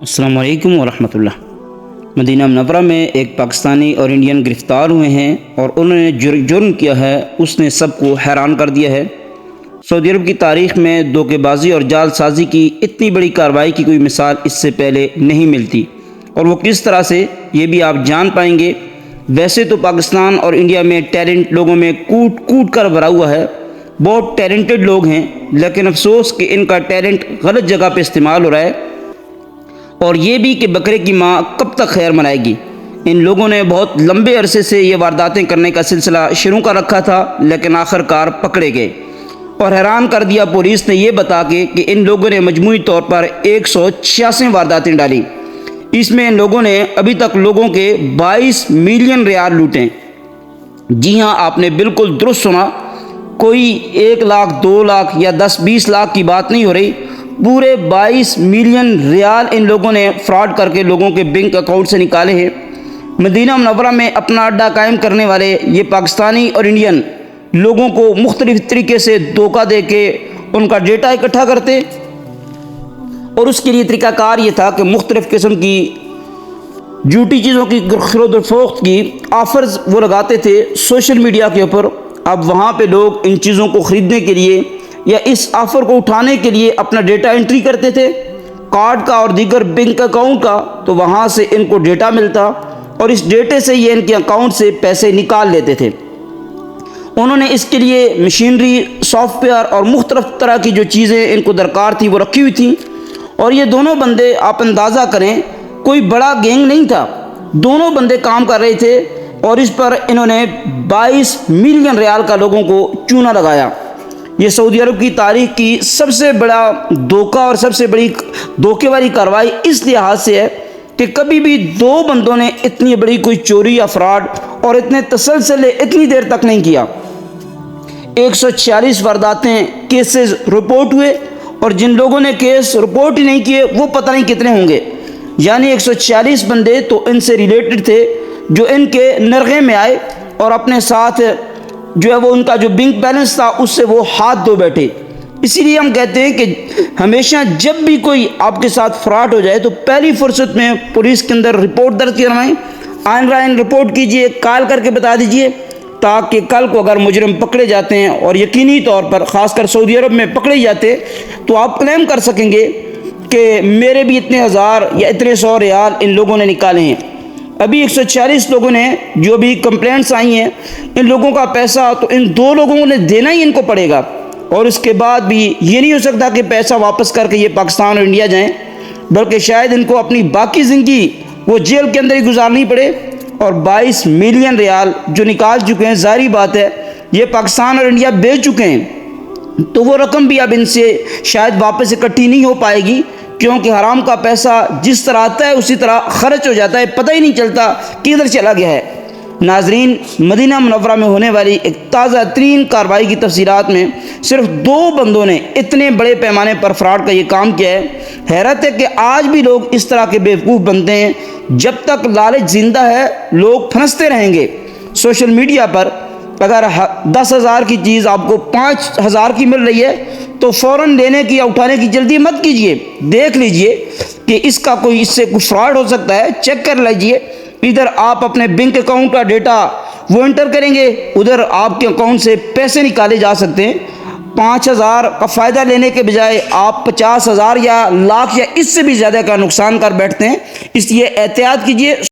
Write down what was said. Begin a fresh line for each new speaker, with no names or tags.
السلام علیکم ورحمۃ اللہ۔ مدینہ منورہ میں ایک پاکستانی اور انڈین گرفتار ہوئے ہیں اور انہوں نے جرم کیا ہے، اس نے سب کو حیران کر دیا ہے۔ سعودی عرب کی تاریخ میں دھوکے بازی اور جال سازی کی اتنی بڑی کارروائی کی کوئی مثال اس سے پہلے نہیں ملتی، اور وہ کس طرح سے یہ بھی آپ جان پائیں گے۔ ویسے تو پاکستان اور انڈیا میں ٹیلنٹ لوگوں میں کوٹ کوٹ کر بھرا ہوا ہے، بہت ٹیلنٹڈ لوگ ہیں، لیکن افسوس کہ ان کا ٹیلنٹ غلط جگہ پہ استعمال ہو رہا ہے، اور یہ بھی کہ بکرے کی ماں کب تک خیر منائے گی۔ ان لوگوں نے بہت لمبے عرصے سے یہ وارداتیں کرنے کا سلسلہ شروع کر رکھا تھا، لیکن آخر کار پکڑے گئے، اور حیران کر دیا پولیس نے یہ بتا کے کہ ان لوگوں نے مجموعی طور پر 186 وارداتیں ڈالی۔ اس میں ان لوگوں نے ابھی تک لوگوں کے 22 ملین ریال لوٹیں۔ جی ہاں، آپ نے بالکل درست سنا، کوئی 1 لاکھ 2 لاکھ یا 10-20 لاکھ کی بات نہیں ہو رہی، پورے 22 ملین ریال ان لوگوں نے فراڈ کر کے لوگوں کے بینک اکاؤنٹ سے نکالے ہیں۔ مدینہ منورہ میں اپنا اڈا قائم کرنے والے یہ پاکستانی اور انڈین لوگوں کو مختلف طریقے سے دھوکہ دے کے ان کا ڈیٹا اکٹھا کرتے، اور اس کے لیے طریقہ کار یہ تھا کہ مختلف قسم کی جھوٹی چیزوں کی خرید و فروخت کی آفرز وہ لگاتے تھے سوشل میڈیا کے اوپر۔ اب وہاں پہ لوگ ان چیزوں کو خریدنے کے لیے یا اس آفر کو اٹھانے کے لیے اپنا ڈیٹا انٹری کرتے تھے، کارڈ کا اور دیگر بینک اکاؤنٹ کا، تو وہاں سے ان کو ڈیٹا ملتا، اور اس ڈیٹے سے یہ ان کے اکاؤنٹ سے پیسے نکال لیتے تھے۔ انہوں نے اس کے لیے مشینری، سافٹ ویئر اور مختلف طرح کی جو چیزیں ان کو درکار تھی وہ رکھی ہوئی تھیں، اور یہ دونوں بندے آپ اندازہ کریں کوئی بڑا گینگ نہیں تھا، دونوں بندے کام کر رہے تھے، اور اس پر انہوں نے 22 ملین ریال کا لوگوں کو چونا لگایا۔ یہ سعودی عرب کی تاریخ کی سب سے بڑا دھوکہ اور سب سے بڑی دھوکے والی کارروائی اس لحاظ سے ہے کہ کبھی بھی دو بندوں نے اتنی بڑی کوئی چوری یا فراڈ اور اتنے تسلسل اتنی دیر تک نہیں کیا۔ 146 وارداتیں کیسز رپورٹ ہوئے، اور جن لوگوں نے کیس رپورٹ ہی نہیں کیے وہ پتہ نہیں کتنے ہوں گے، یعنی 146 بندے تو ان سے ریلیٹڈ تھے جو ان کے نرغے میں آئے، اور اپنے ساتھ جو ہے وہ ان کا جو بینک بیلنس تھا اس سے وہ ہاتھ دھو بیٹھے۔ اسی لیے ہم کہتے ہیں کہ ہمیشہ جب بھی کوئی آپ کے ساتھ فراڈ ہو جائے تو پہلی فرصت میں پولیس کے اندر رپورٹ درج کروائیں، آن لائن رپورٹ کیجئے، کال کر کے بتا دیجئے، تاکہ کل کو اگر مجرم پکڑے جاتے ہیں، اور یقینی طور پر خاص کر سعودی عرب میں پکڑے جاتے، تو آپ کلیم کر سکیں گے کہ میرے بھی اتنے ہزار یا اتنے 100 ریال ان لوگوں نے نکالے ہیں۔ ابھی 146 لوگوں نے جو بھی کمپلینٹس آئی ہیں، ان لوگوں کا پیسہ تو ان 2 لوگوں نے دینا ہی ان کو پڑے گا، اور اس کے بعد بھی یہ نہیں ہو سکتا کہ پیسہ واپس کر کے یہ پاکستان اور انڈیا جائیں، بلکہ شاید ان کو اپنی باقی زندگی وہ جیل کے اندر ہی گزارنی پڑے۔ اور 22 ملین ریال جو نکال چکے ہیں، ظاہری بات ہے یہ پاکستان اور انڈیا بیچ چکے ہیں، تو وہ رقم بھی اب ان سے شاید واپس اکٹھی نہیں ہو پائے گی، کیونکہ حرام کا پیسہ جس طرح آتا ہے اسی طرح خرچ ہو جاتا ہے، پتہ ہی نہیں چلتا کدھر چلا گیا ہے۔ ناظرین، مدینہ منورہ میں ہونے والی ایک تازہ ترین کارروائی کی تفصیلات میں صرف 2 بندوں نے اتنے بڑے پیمانے پر فراڈ کا یہ کام کیا ہے۔ حیرت ہے کہ آج بھی لوگ اس طرح کے بیوقوف بنتے ہیں۔ جب تک لالچ زندہ ہے لوگ پھنستے رہیں گے۔ سوشل میڈیا پر اگر 10,000 کی چیز آپ کو 5,000 کی مل رہی ہے تو فوراً لینے کی یا اٹھانے کی جلدی مت کیجیے، دیکھ لیجئے کہ اس کا کوئی اس سے کچھ فراڈ ہو سکتا ہے، چیک کر لیجئے۔ ادھر آپ اپنے بینک اکاؤنٹ کا ڈیٹا وہ انٹر کریں گے، ادھر آپ کے اکاؤنٹ سے پیسے نکالے جا سکتے ہیں۔ 5,000 کا فائدہ لینے کے بجائے آپ 50,000 یا لاکھ یا اس سے بھی زیادہ کا نقصان کر بیٹھتے ہیں، اس لیے احتیاط کیجیے۔